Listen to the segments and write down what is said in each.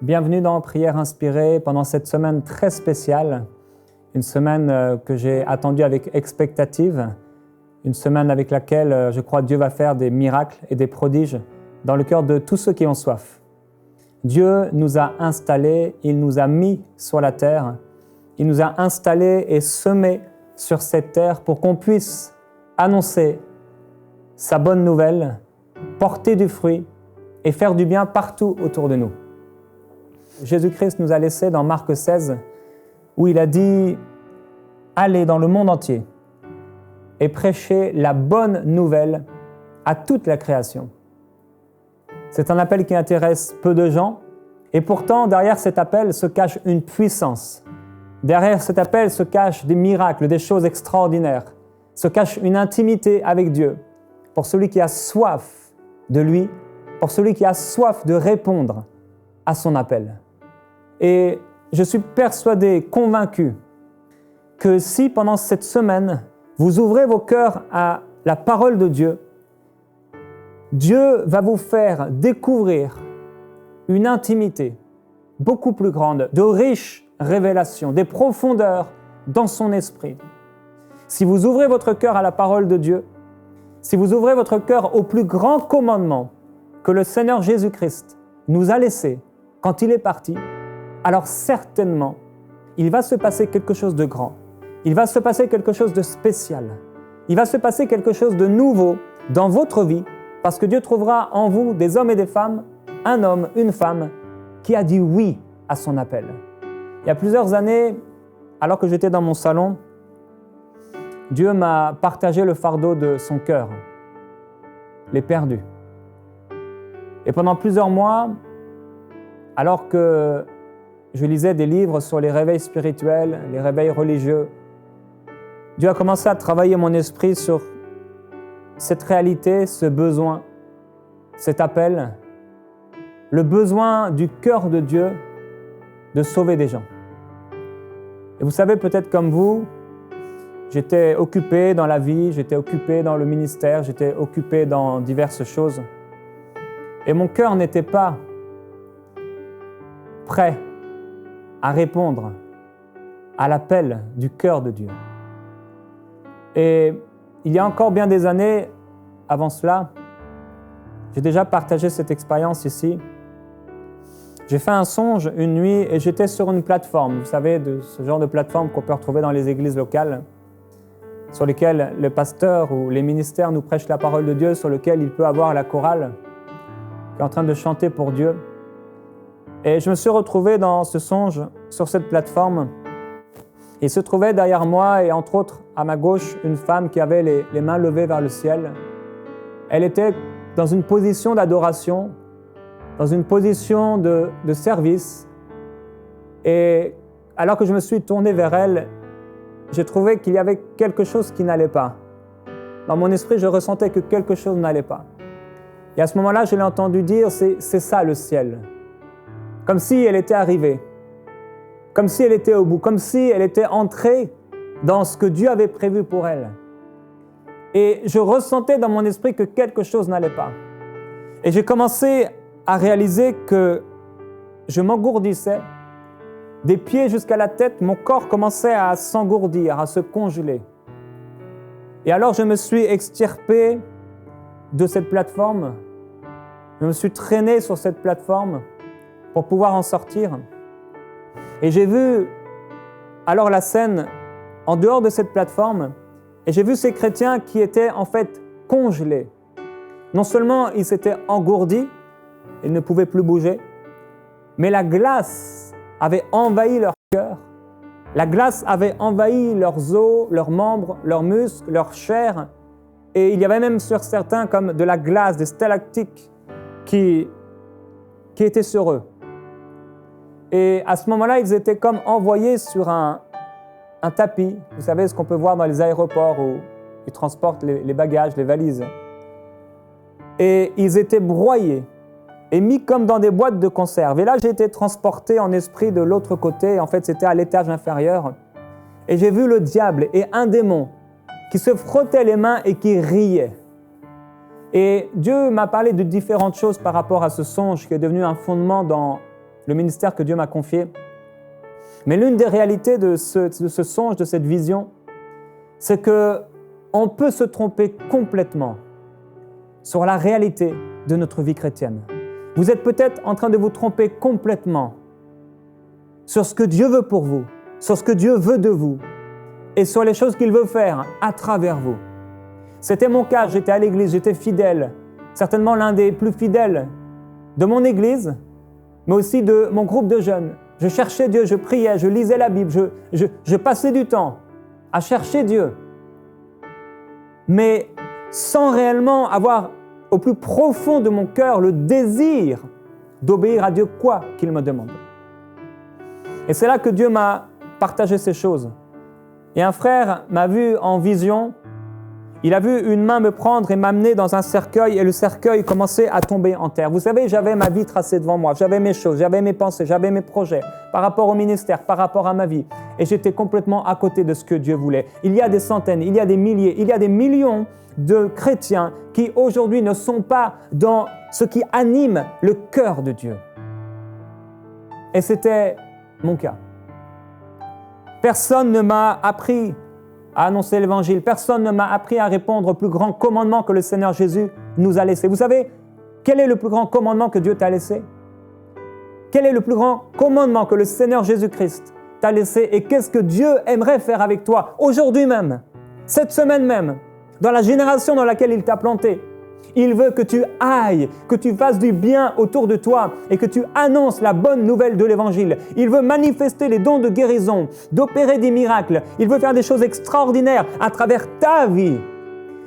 Bienvenue dans Prière inspirée pendant cette semaine très spéciale, une semaine que j'ai attendue avec expectative, une semaine avec laquelle je crois Dieu va faire des miracles et des prodiges dans le cœur de tous ceux qui ont soif. Dieu nous a installés, il nous a mis sur la terre, il nous a installés et semés sur cette terre pour qu'on puisse annoncer sa bonne nouvelle, porter du fruit et faire du bien partout autour de nous. Jésus-Christ nous a laissé dans Marc 16, où il a dit « Allez dans le monde entier et prêchez la bonne nouvelle à toute la création ». C'est un appel qui intéresse peu de gens, et pourtant, derrière cet appel se cache une puissance. Derrière cet appel se cachent des miracles, des choses extraordinaires, se cache une intimité avec Dieu. Pour celui qui a soif de lui, pour celui qui a soif de répondre à son appel. Et je suis persuadé, convaincu, que si pendant cette semaine, vous ouvrez vos cœurs à la parole de Dieu, Dieu va vous faire découvrir une intimité beaucoup plus grande, de riches révélations, des profondeurs dans son esprit. Si vous ouvrez votre cœur à la parole de Dieu, si vous ouvrez votre cœur au plus grand commandement que le Seigneur Jésus-Christ nous a laissé quand il est parti, alors certainement, il va se passer quelque chose de grand. Il va se passer quelque chose de spécial. Il va se passer quelque chose de nouveau dans votre vie parce que Dieu trouvera en vous des hommes et des femmes, un homme, une femme qui a dit oui à son appel. Il y a plusieurs années, alors que j'étais dans mon salon, Dieu m'a partagé le fardeau de son cœur, les perdus. Et pendant plusieurs mois, alors que je lisais des livres sur les réveils spirituels, les réveils religieux, Dieu a commencé à travailler mon esprit sur cette réalité, ce besoin, cet appel, le besoin du cœur de Dieu de sauver des gens. Et vous savez, peut-être comme vous, j'étais occupé dans la vie, j'étais occupé dans le ministère, j'étais occupé dans diverses choses. Et mon cœur n'était pas prêt à répondre à l'appel du cœur de Dieu. Et il y a encore bien des années avant cela, j'ai déjà partagé cette expérience ici. J'ai fait un songe une nuit et j'étais sur une plateforme, vous savez, de ce genre de plateforme qu'on peut retrouver dans les églises locales, sur lesquelles le pasteur ou les ministères nous prêchent la parole de Dieu, sur lequel il peut avoir la chorale qui est en train de chanter pour Dieu. Et je me suis retrouvé dans ce songe, sur cette plateforme. Il se trouvait derrière moi et entre autres à ma gauche, une femme qui avait les mains levées vers le ciel. Elle était dans une position d'adoration, dans une position de service. Et alors que je me suis tourné vers elle, j'ai trouvé qu'il y avait quelque chose qui n'allait pas. Dans mon esprit, je ressentais que quelque chose n'allait pas. Et à ce moment-là, je l'ai entendu dire, c'est ça le ciel. Comme si elle était arrivée, comme si elle était au bout, comme si elle était entrée dans ce que Dieu avait prévu pour elle. Et je ressentais dans mon esprit que quelque chose n'allait pas. Et j'ai commencé à réaliser que je m'engourdissais, des pieds jusqu'à la tête, mon corps commençait à s'engourdir, à se congeler. Et alors je me suis extirpé de cette plateforme, je me suis traîné sur cette plateforme pour pouvoir en sortir. Et j'ai vu alors la scène en dehors de cette plateforme et j'ai vu ces chrétiens qui étaient en fait congelés. Non seulement ils s'étaient engourdis, ils ne pouvaient plus bouger, mais la glace avait envahi leur cœur, la glace avait envahi leurs os, leurs membres, leurs muscles, leur chair, et il y avait même sur certains comme de la glace, des stalactites qui étaient sur eux. Et à ce moment-là, ils étaient comme envoyés sur un tapis, vous savez ce qu'on peut voir dans les aéroports où ils transportent les bagages, les valises. Et ils étaient broyés et mis comme dans des boîtes de conserve. Et là, j'ai été transporté en esprit de l'autre côté. En fait, c'était à l'étage inférieur. Et j'ai vu le diable et un démon qui se frottait les mains et qui riait. Et Dieu m'a parlé de différentes choses par rapport à ce songe qui est devenu un fondement dans le ministère que Dieu m'a confié. Mais l'une des réalités de ce songe, de cette vision, c'est qu'on peut se tromper complètement sur la réalité de notre vie chrétienne. Vous êtes peut-être en train de vous tromper complètement sur ce que Dieu veut pour vous, sur ce que Dieu veut de vous et sur les choses qu'il veut faire à travers vous. C'était mon cas, j'étais à l'église, j'étais fidèle, certainement l'un des plus fidèles de mon église, mais aussi de mon groupe de jeunes. Je cherchais Dieu, je priais, je lisais la Bible, je passais du temps à chercher Dieu, mais sans réellement avoir au plus profond de mon cœur le désir d'obéir à Dieu quoi qu'il me demande. Et c'est là que Dieu m'a partagé ces choses. Et un frère m'a vu en vision, il a vu une main me prendre et m'amener dans un cercueil et le cercueil commençait à tomber en terre. Vous savez, j'avais ma vie tracée devant moi, j'avais mes choses, j'avais mes pensées, j'avais mes projets par rapport au ministère, par rapport à ma vie. Et j'étais complètement à côté de ce que Dieu voulait. Il y a des centaines, il y a des milliers, il y a des millions de chrétiens qui aujourd'hui ne sont pas dans ce qui anime le cœur de Dieu. Et c'était mon cas. Personne ne m'a appris à annoncer l'Évangile. Personne ne m'a appris à répondre au plus grand commandement que le Seigneur Jésus nous a laissé. Vous savez, quel est le plus grand commandement que Dieu t'a laissé? Quel est le plus grand commandement que le Seigneur Jésus-Christ t'a laissé? Et qu'est-ce que Dieu aimerait faire avec toi aujourd'hui même, cette semaine même, dans la génération dans laquelle il t'a planté? Il veut que tu ailles, que tu fasses du bien autour de toi et que tu annonces la bonne nouvelle de l'Évangile. Il veut manifester les dons de guérison, d'opérer des miracles. Il veut faire des choses extraordinaires à travers ta vie.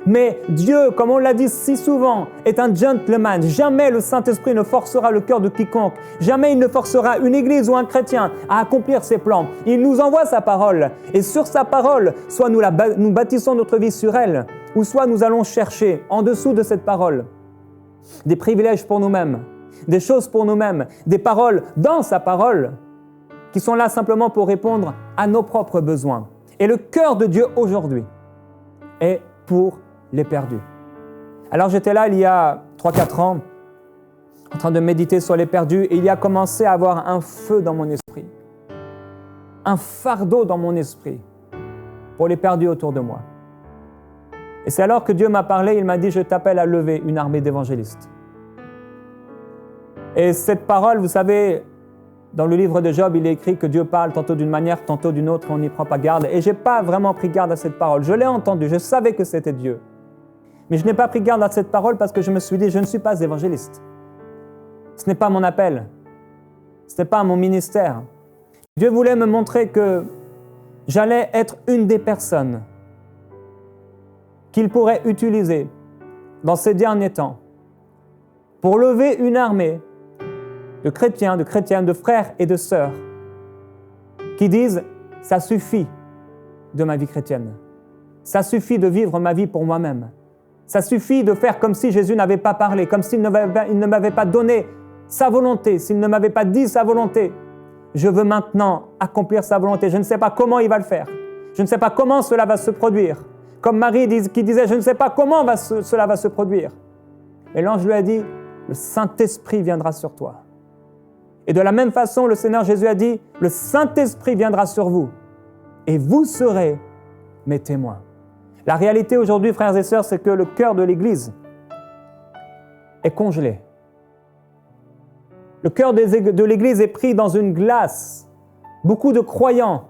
Mais Dieu, comme on l'a dit si souvent, est un gentleman. Jamais le Saint-Esprit ne forcera le cœur de quiconque. Jamais il ne forcera une église ou un chrétien à accomplir ses plans. Il nous envoie sa parole. Et sur sa parole, soit nous bâtissons notre vie sur elle, ou soit nous allons chercher en dessous de cette parole des privilèges pour nous-mêmes, des choses pour nous-mêmes, des paroles dans sa parole qui sont là simplement pour répondre à nos propres besoins. Et le cœur de Dieu aujourd'hui est pour les perdus. Alors j'étais là il y a 3-4 ans en train de méditer sur les perdus et il y a commencé à avoir un feu dans mon esprit, un fardeau dans mon esprit pour les perdus autour de moi. Et c'est alors que Dieu m'a parlé, il m'a dit « Je t'appelle à lever une armée d'évangélistes ». Et cette parole, vous savez, dans le livre de Job, il est écrit que Dieu parle tantôt d'une manière, tantôt d'une autre, on n'y prend pas garde. Et je n'ai pas vraiment pris garde à cette parole. Je l'ai entendue, je savais que c'était Dieu. Mais je n'ai pas pris garde à cette parole parce que je me suis dit « Je ne suis pas évangéliste. Ce n'est pas mon appel. Ce n'est pas mon ministère. » Dieu voulait me montrer que j'allais être une des personnes qu'il pourrait utiliser dans ces derniers temps pour lever une armée de chrétiens, de chrétiennes, de frères et de sœurs qui disent « ça suffit de ma vie chrétienne, ça suffit de vivre ma vie pour moi-même, ça suffit de faire comme si Jésus n'avait pas parlé, comme s'il ne m'avait pas donné sa volonté, s'il ne m'avait pas dit sa volonté. Je veux maintenant accomplir sa volonté, je ne sais pas comment il va le faire, je ne sais pas comment cela va se produire. » Comme Marie qui disait, je ne sais pas comment cela va se produire. Et l'ange lui a dit, le Saint-Esprit viendra sur toi. Et de la même façon, le Seigneur Jésus a dit, le Saint-Esprit viendra sur vous et vous serez mes témoins. La réalité aujourd'hui, frères et sœurs, c'est que le cœur de l'Église est congelé. Le cœur de l'Église est pris dans une glace. Beaucoup de croyants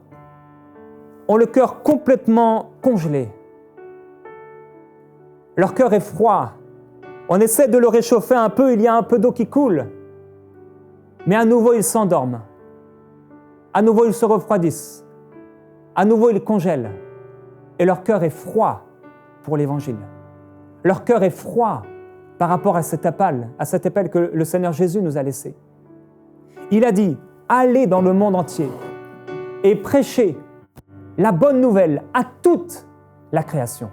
ont le cœur complètement congelé. Leur cœur est froid. On essaie de le réchauffer un peu, il y a un peu d'eau qui coule. Mais à nouveau, ils s'endorment. À nouveau, ils se refroidissent. À nouveau, ils congèlent. Et leur cœur est froid pour l'Évangile. Leur cœur est froid par rapport à cet appel que le Seigneur Jésus nous a laissé. Il a dit, allez dans le monde entier et prêchez la bonne nouvelle à toute la création.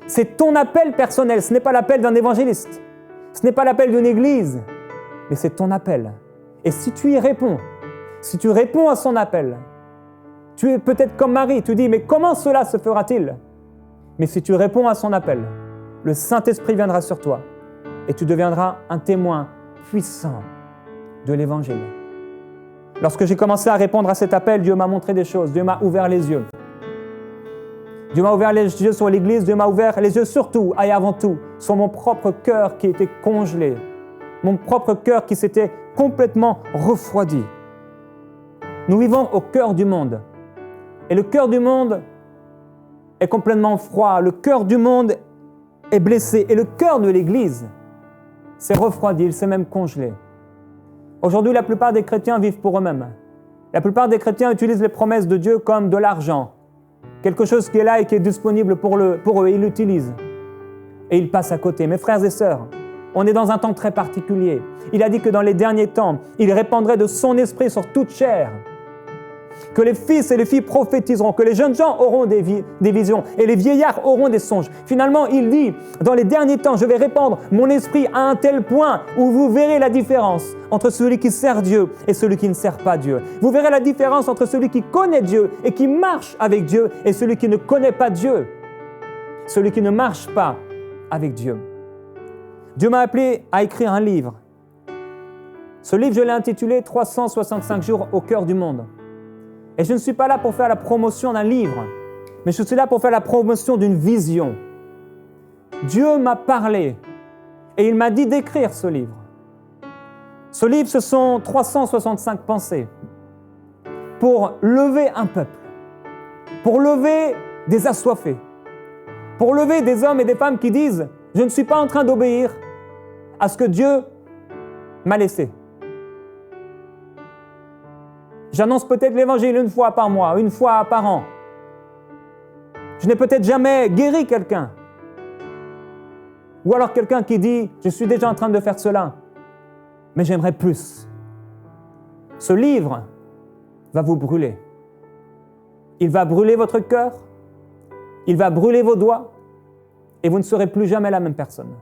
C'est ton appel personnel, ce n'est pas l'appel d'un évangéliste, ce n'est pas l'appel d'une église, mais c'est ton appel. Et si tu y réponds, si tu réponds à son appel, tu es peut-être comme Marie, tu dis, mais comment cela se fera-t-il? Mais si tu réponds à son appel, le Saint-Esprit viendra sur toi et tu deviendras un témoin puissant de l'Évangile. Lorsque j'ai commencé à répondre à cet appel, Dieu m'a montré des choses, Dieu m'a ouvert les yeux. Dieu m'a ouvert les yeux sur l'Église, Dieu m'a ouvert les yeux surtout et avant tout sur mon propre cœur qui était congelé, mon propre cœur qui s'était complètement refroidi. Nous vivons au cœur du monde et le cœur du monde est complètement froid, le cœur du monde est blessé et le cœur de l'Église s'est refroidi, il s'est même congelé. Aujourd'hui, la plupart des chrétiens vivent pour eux-mêmes. La plupart des chrétiens utilisent les promesses de Dieu comme de l'argent, quelque chose qui est là et qui est disponible pour eux, ils l'utilisent. Et ils passent à côté. Mes frères et sœurs, on est dans un temps très particulier. Il a dit que dans les derniers temps, il répandrait de son esprit sur toute chair, que les fils et les filles prophétiseront, que les jeunes gens auront des visions et les vieillards auront des songes. Finalement, il dit, dans les derniers temps, je vais répandre mon esprit à un tel point où vous verrez la différence entre celui qui sert Dieu et celui qui ne sert pas Dieu. Vous verrez la différence entre celui qui connaît Dieu et qui marche avec Dieu et celui qui ne connaît pas Dieu, celui qui ne marche pas avec Dieu. Dieu m'a appelé à écrire un livre. Ce livre, je l'ai intitulé « 365 jours au cœur du monde ». Et je ne suis pas là pour faire la promotion d'un livre, mais je suis là pour faire la promotion d'une vision. Dieu m'a parlé et il m'a dit d'écrire ce livre. Ce livre, ce sont 365 pensées pour lever un peuple, pour lever des assoiffés, pour lever des hommes et des femmes qui disent « Je ne suis pas en train d'obéir à ce que Dieu m'a laissé ». J'annonce peut-être l'évangile une fois par mois, une fois par an. Je n'ai peut-être jamais guéri quelqu'un. Ou alors quelqu'un qui dit « Je suis déjà en train de faire cela, mais j'aimerais plus ». Ce livre va vous brûler. Il va brûler votre cœur, il va brûler vos doigts, et vous ne serez plus jamais la même personne.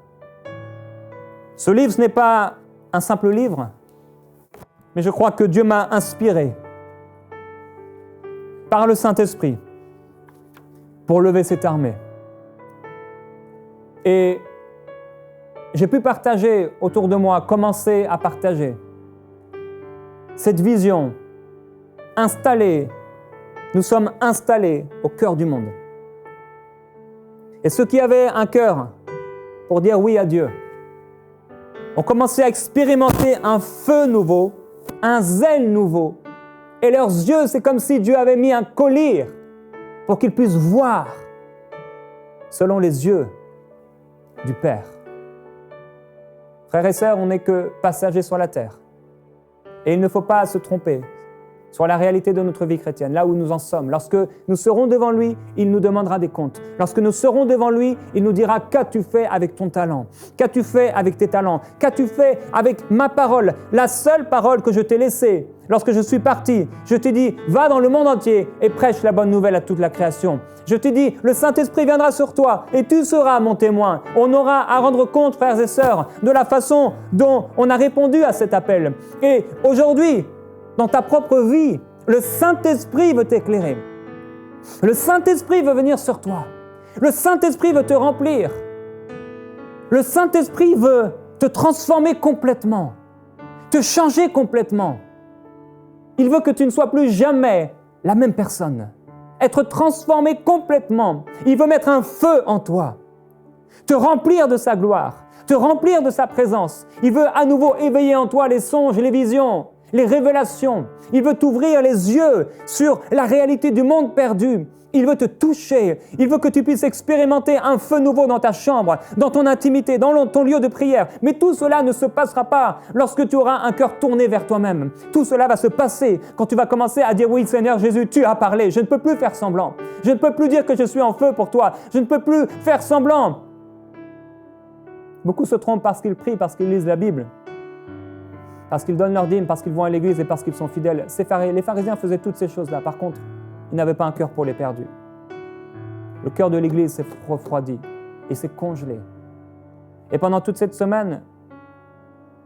Ce livre, ce n'est pas un simple livre, mais je crois que Dieu m'a inspiré par le Saint-Esprit pour lever cette armée. Et j'ai pu partager autour de moi, commencer à partager cette vision installée. Nous sommes installés au cœur du monde. Et ceux qui avaient un cœur pour dire oui à Dieu ont commencé à expérimenter un feu nouveau, un zèle nouveau. Et leurs yeux, c'est comme si Dieu avait mis un collier pour qu'ils puissent voir selon les yeux du Père. Frères et sœurs, on n'est que passagers sur la terre. Et il ne faut pas se tromper sur la réalité de notre vie chrétienne, là où nous en sommes. Lorsque nous serons devant lui, il nous demandera des comptes. Lorsque nous serons devant lui, il nous dira « Qu'as-tu fait avec ton talent? Qu'as-tu fait avec tes talents? Qu'as-tu fait avec ma parole? La seule parole que je t'ai laissée. Lorsque je suis parti, je t'ai dit « Va dans le monde entier et prêche la bonne nouvelle à toute la création. » Je t'ai dit « Le Saint-Esprit viendra sur toi et tu seras mon témoin. » On aura à rendre compte, frères et sœurs, de la façon dont on a répondu à cet appel. Et aujourd'hui, dans ta propre vie, le Saint-Esprit veut t'éclairer. Le Saint-Esprit veut venir sur toi. Le Saint-Esprit veut te remplir. Le Saint-Esprit veut te transformer complètement, te changer complètement. Il veut que tu ne sois plus jamais la même personne. Être transformé complètement. Il veut mettre un feu en toi, te remplir de sa gloire, te remplir de sa présence. Il veut à nouveau éveiller en toi les songes, les visions, les révélations. Il veut t'ouvrir les yeux sur la réalité du monde perdu. Il veut te toucher. Il veut que tu puisses expérimenter un feu nouveau dans ta chambre, dans ton intimité, dans ton lieu de prière. Mais tout cela ne se passera pas lorsque tu auras un cœur tourné vers toi-même. Tout cela va se passer quand tu vas commencer à dire « Oui, Seigneur Jésus, tu as parlé. Je ne peux plus faire semblant. Je ne peux plus dire que je suis en feu pour toi. Je ne peux plus faire semblant. » Beaucoup se trompent parce qu'ils prient, parce qu'ils lisent la Bible, parce qu'ils donnent leur dîme, parce qu'ils vont à l'église et parce qu'ils sont fidèles. Les pharisiens faisaient toutes ces choses-là. Par contre, ils n'avaient pas un cœur pour les perdus. Le cœur de l'église s'est refroidi et s'est congelé. Et pendant toute cette semaine,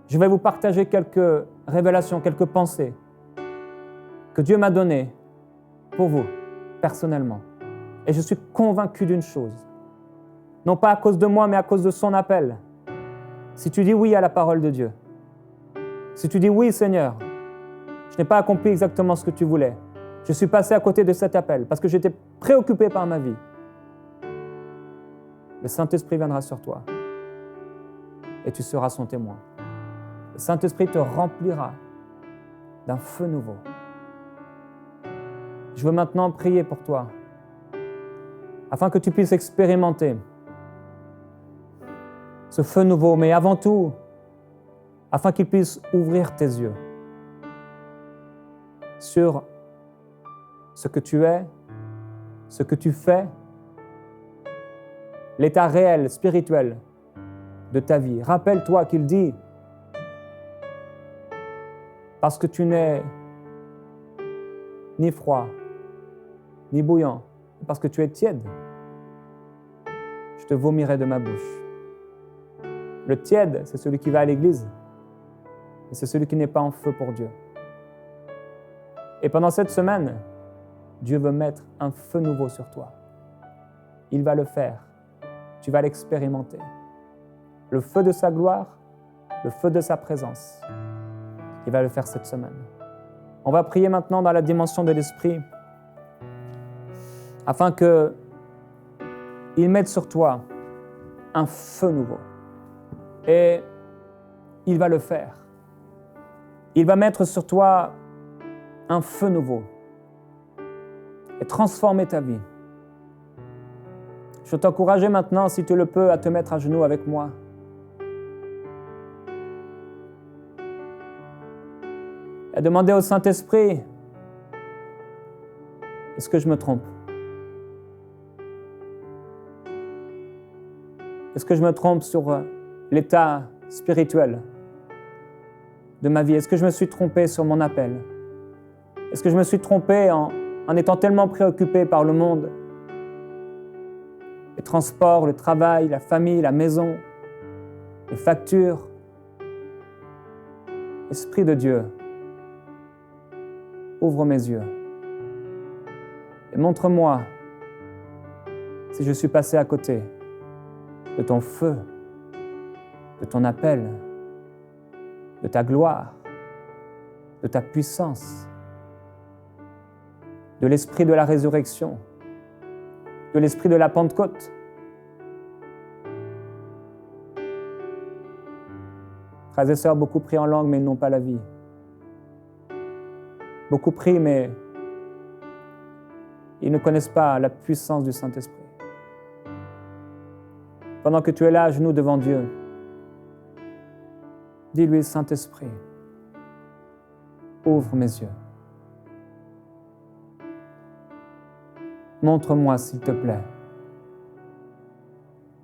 je vais vous partager quelques révélations, quelques pensées que Dieu m'a données pour vous, personnellement. Et je suis convaincu d'une chose. Non pas à cause de moi, mais à cause de son appel. Si tu dis oui à la parole de Dieu, si tu dis oui, Seigneur, je Je n'ai pas accompli exactement ce que tu voulais. Je suis passé à côté de cet appel parce que j'étais préoccupé par ma vie. Le Saint-Esprit viendra sur toi et tu seras son témoin. Le Saint-Esprit te remplira d'un feu nouveau. Je veux maintenant prier pour toi afin que tu puisses expérimenter ce feu nouveau, mais avant tout, afin qu'il puisse ouvrir tes yeux sur ce que tu es, ce que tu fais, l'état réel, spirituel de ta vie. Rappelle-toi qu'il dit, parce que tu n'es ni froid, ni bouillant, parce que tu es tiède, je te vomirai de ma bouche. Le tiède, c'est celui qui va à l'église, et c'est celui qui n'est pas en feu pour Dieu. Et pendant cette semaine, Dieu veut mettre un feu nouveau sur toi. Il va le faire. Tu vas l'expérimenter. Le feu de sa gloire, le feu de sa présence. Il va le faire cette semaine. On va prier maintenant dans la dimension de l'esprit afin qu'il mette sur toi un feu nouveau. Et il va le faire. Il va mettre sur toi un feu nouveau et transformer ta vie. Je veux t'encourager maintenant, si tu le peux, à te mettre à genoux avec moi. Et à demander au Saint-Esprit, est-ce que je me trompe? Est-ce que je me trompe sur l'état spirituel de ma vie? Est-ce que je me suis trompé sur mon appel? Est-ce que je me suis trompé en étant tellement préoccupé par le monde, les transports, le travail, la famille, la maison, les factures? Esprit de Dieu, ouvre mes yeux et montre-moi si je suis passé à côté de ton feu, de ton appel, de ta gloire, de ta puissance, de l'esprit de la résurrection, de l'esprit de la Pentecôte. Frères et sœurs, beaucoup prient en langue, mais ils n'ont pas la vie. Beaucoup prient, mais ils ne connaissent pas la puissance du Saint-Esprit. Pendant que tu es là, à genoux devant Dieu, dis-lui, Saint-Esprit, ouvre mes yeux. Montre-moi, s'il te plaît,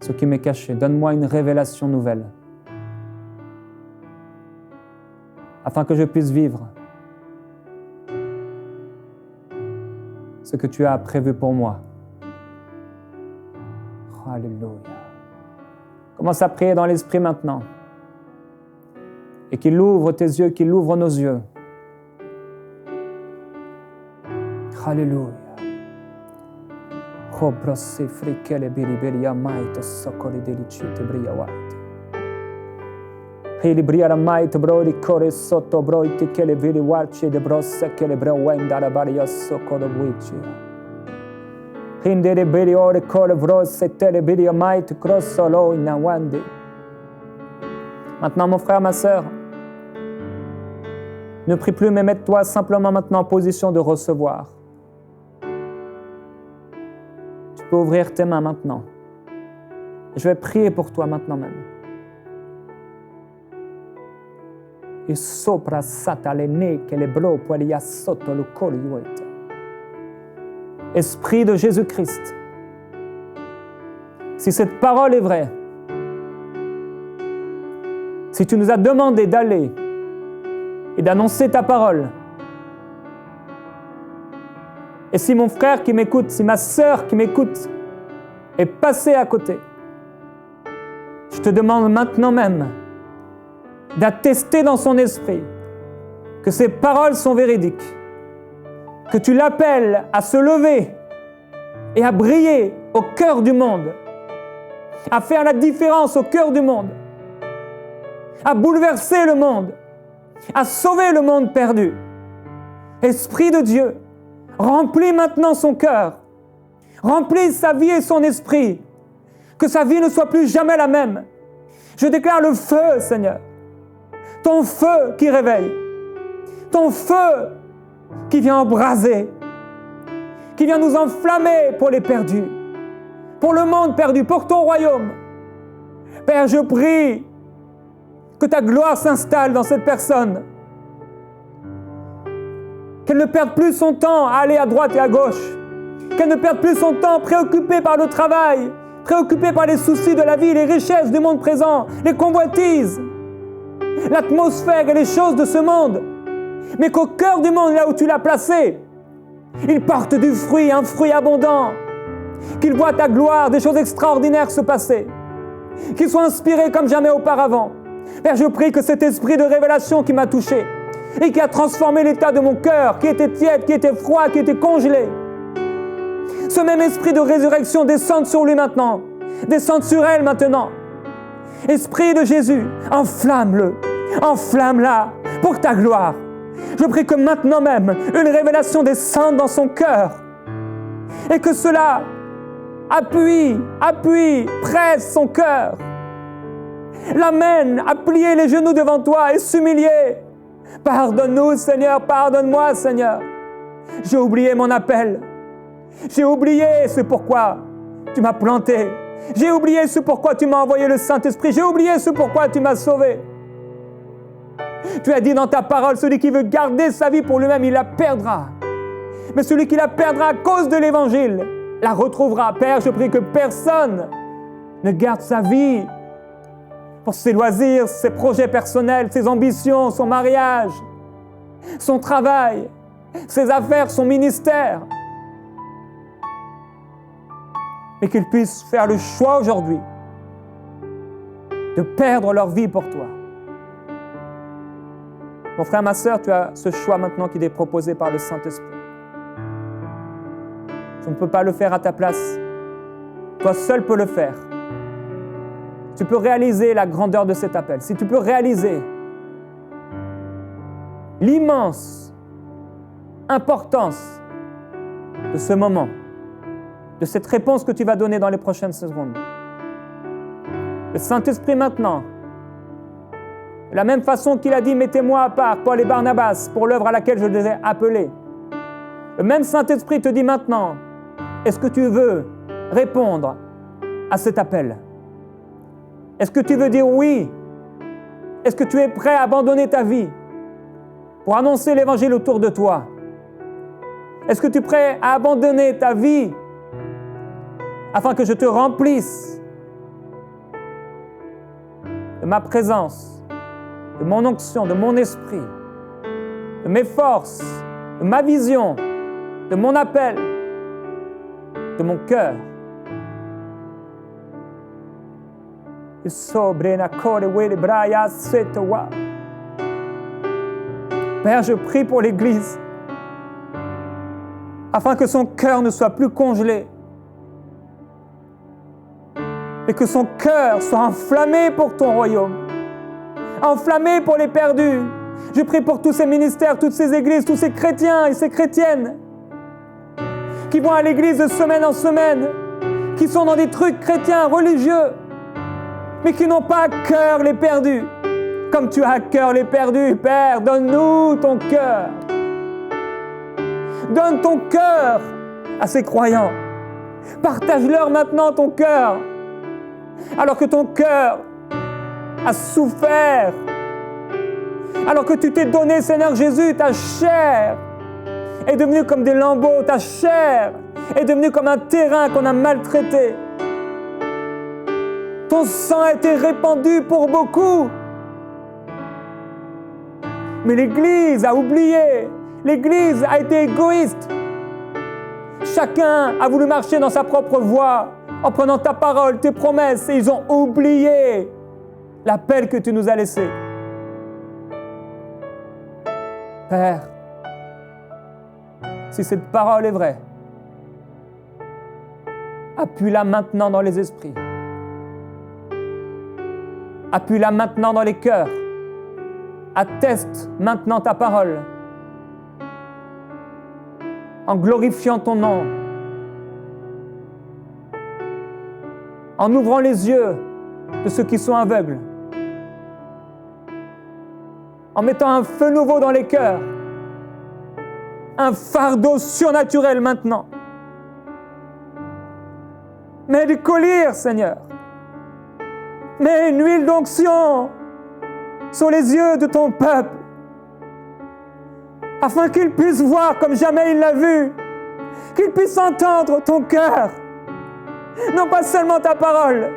ce qui m'est caché. Donne-moi une révélation nouvelle, afin que je puisse vivre ce que tu as prévu pour moi. Alléluia. Commence à prier dans l'esprit maintenant. Et qu'il ouvre tes yeux, qu'il ouvre nos yeux. Alléluia. Cobrossi frikele biriberia maito socoli delicite bria white. Hili bria maito brodi core sotto broiti che le vili warci de brosse che le brewenda la baria socolo buici. Hinde de biri ore core brosse tele bria maito crossolo in awandi. Maintenant mon frère, ma sœur, ne prie plus, mais mets-toi simplement maintenant en position de recevoir. Tu peux ouvrir tes mains maintenant. Je vais prier pour toi maintenant même. Et sopra satale ne che le bro polia sotto le colioite. Esprit de Jésus-Christ, si cette parole est vraie, si tu nous as demandé d'aller et d'annoncer ta parole, et si mon frère qui m'écoute, si ma sœur qui m'écoute est passée à côté, je te demande maintenant même d'attester dans son esprit que ces paroles sont véridiques, que tu l'appelles à se lever et à briller au cœur du monde, à faire la différence au cœur du monde, à bouleverser le monde, à sauver le monde perdu. Esprit de Dieu, remplis maintenant son cœur. Remplis sa vie et son esprit. Que sa vie ne soit plus jamais la même. Je déclare le feu, Seigneur. Ton feu qui réveille. Ton feu qui vient embraser. Qui vient nous enflammer pour les perdus. Pour le monde perdu, pour ton royaume. Père, je prie que ta gloire s'installe dans cette personne. Qu'elle ne perde plus son temps à aller à droite et à gauche. Qu'elle ne perde plus son temps préoccupée par le travail, préoccupée par les soucis de la vie, les richesses du monde présent, les convoitises, l'atmosphère et les choses de ce monde. Mais qu'au cœur du monde, là où tu l'as placé, il porte du fruit, un fruit abondant. Qu'il voit ta gloire, des choses extraordinaires se passer. Qu'il soit inspiré comme jamais auparavant. Père, je prie que cet esprit de révélation qui m'a touché et qui a transformé l'état de mon cœur, qui était tiède, qui était froid, qui était congelé, ce même esprit de résurrection descende sur lui maintenant, descende sur elle maintenant. Esprit de Jésus, enflamme-le, enflamme-la pour ta gloire. Je prie que maintenant même, une révélation descende dans son cœur et que cela appuie, presse son cœur, l'amène à plier les genoux devant toi et s'humilier. Pardonne-nous, Seigneur, pardonne-moi, Seigneur. J'ai oublié mon appel. J'ai oublié ce pourquoi tu m'as planté. J'ai oublié ce pourquoi tu m'as envoyé le Saint-Esprit. J'ai oublié ce pourquoi tu m'as sauvé. Tu as dit dans ta parole, celui qui veut garder sa vie pour lui-même, il la perdra. Mais celui qui la perdra à cause de l'Évangile, la retrouvera. Père, je prie que personne ne garde sa vie pour ses loisirs, ses projets personnels, ses ambitions, son mariage, son travail, ses affaires, son ministère. Et qu'ils puissent faire le choix aujourd'hui de perdre leur vie pour toi. Mon frère, ma sœur, tu as ce choix maintenant qui t'est proposé par le Saint-Esprit. Je ne peux pas le faire à ta place. Toi seul peux le faire. Tu peux réaliser la grandeur de cet appel. Si tu peux réaliser l'immense importance de ce moment, de cette réponse que tu vas donner dans les prochaines secondes. Le Saint-Esprit maintenant, de la même façon qu'il a dit « Mettez-moi à part, Paul et Barnabas, pour l'œuvre à laquelle je les ai appelés », le même Saint-Esprit te dit maintenant « Est-ce que tu veux répondre à cet appel ? Est-ce que tu veux dire oui ? Est-ce que tu es prêt à abandonner ta vie pour annoncer l'Évangile autour de toi ? Est-ce que tu es prêt à abandonner ta vie afin que je te remplisse de ma présence, de mon onction, de mon esprit, de mes forces, de ma vision, de mon appel, de mon cœur. Père, je prie pour l'Église afin que son cœur ne soit plus congelé et que son cœur soit enflammé pour ton royaume, enflammé pour les perdus. Je prie pour tous ces ministères, toutes ces églises, tous ces chrétiens et ces chrétiennes qui vont à l'église de semaine en semaine, qui sont dans des trucs chrétiens, religieux, mais qui n'ont pas à cœur les perdus. Comme tu as à cœur les perdus, Père, donne-nous ton cœur. Donne ton cœur à ces croyants. Partage-leur maintenant ton cœur. Alors que ton cœur a souffert, alors que tu t'es donné, Seigneur Jésus, ta chair est devenue comme des lambeaux, ta chair est devenue comme un terrain qu'on a maltraité. Ton sang a été répandu pour beaucoup. Mais l'Église a oublié, l'Église a été égoïste. Chacun a voulu marcher dans sa propre voie, en prenant ta parole, tes promesses, et ils ont oublié l'appel que tu nous as laissé. Père, si cette parole est vraie, appuie-la maintenant dans les esprits. Appuie-la maintenant dans les cœurs. Atteste maintenant ta parole. en glorifiant ton nom, en ouvrant les yeux de ceux qui sont aveugles, en mettant un feu nouveau dans les cœurs, un fardeau surnaturel maintenant. Mets du collier, Seigneur. Mets une huile d'onction sur les yeux de ton peuple, afin qu'il puisse voir comme jamais il l'a vu, qu'il puisse entendre ton cœur, non pas seulement ta parole,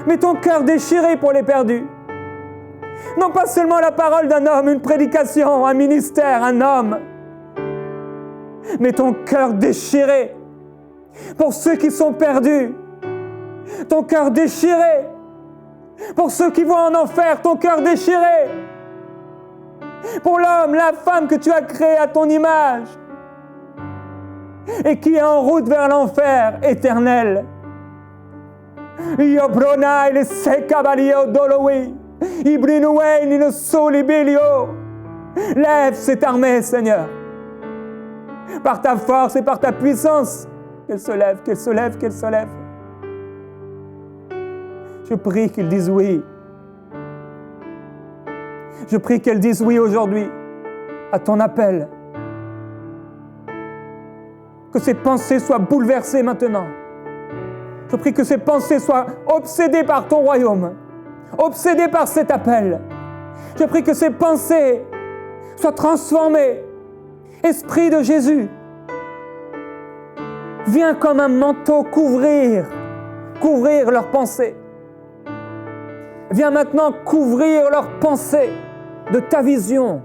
mais ton cœur déchiré pour les perdus. Non pas seulement la parole d'un homme, une prédication, un ministère, un homme, mais ton cœur déchiré pour ceux qui sont perdus, ton cœur déchiré pour ceux qui vont en enfer, ton cœur déchiré pour l'homme, la femme que tu as créé à ton image et qui est en route vers l'enfer éternel. Yobrona il sekabalio dolowi, ibrinoué ni le solibilio. Lève cette armée, Seigneur, par ta force et par ta puissance, qu'elle se lève, qu'elle se lève, qu'elle se lève. Je prie qu'ils disent oui. Je prie qu'elles disent oui aujourd'hui à ton appel. Que ces pensées soient bouleversées maintenant. Je prie que ces pensées soient obsédées par ton royaume, obsédées par cet appel. Je prie que ces pensées soient transformées. Esprit de Jésus, viens comme un manteau couvrir leurs pensées. Viens maintenant couvrir leurs pensées de ta vision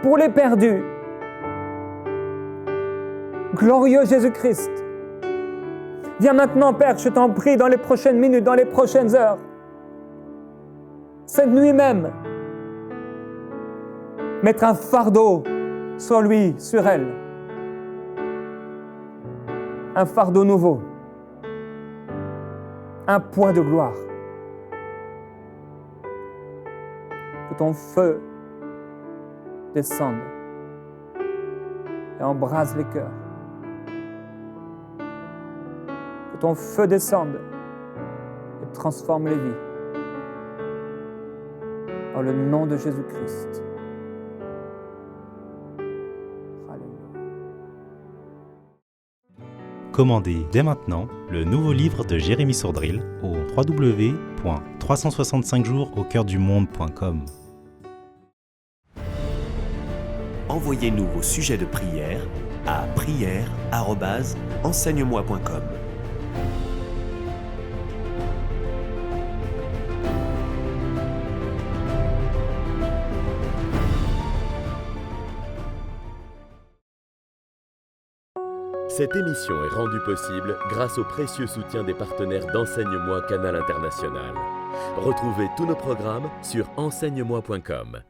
pour les perdus. Glorieux Jésus-Christ, viens maintenant, Père, je t'en prie, dans les prochaines minutes, dans les prochaines heures, cette nuit même, mettre un fardeau sur lui, sur elle. Un fardeau nouveau, un poids de gloire. Que ton feu descende et embrase les cœurs. Que ton feu descende et transforme les vies. Dans le nom de Jésus-Christ. Commandez dès maintenant le nouveau livre de Jérémy Sourdril au www.365jours-au-cœur-du-monde.com. Envoyez-nous vos sujets de prière à prière@enseigne-moi.com. Cette émission est rendue possible grâce au précieux soutien des partenaires d'Enseigne-moi Canal International. Retrouvez tous nos programmes sur enseigne-moi.com.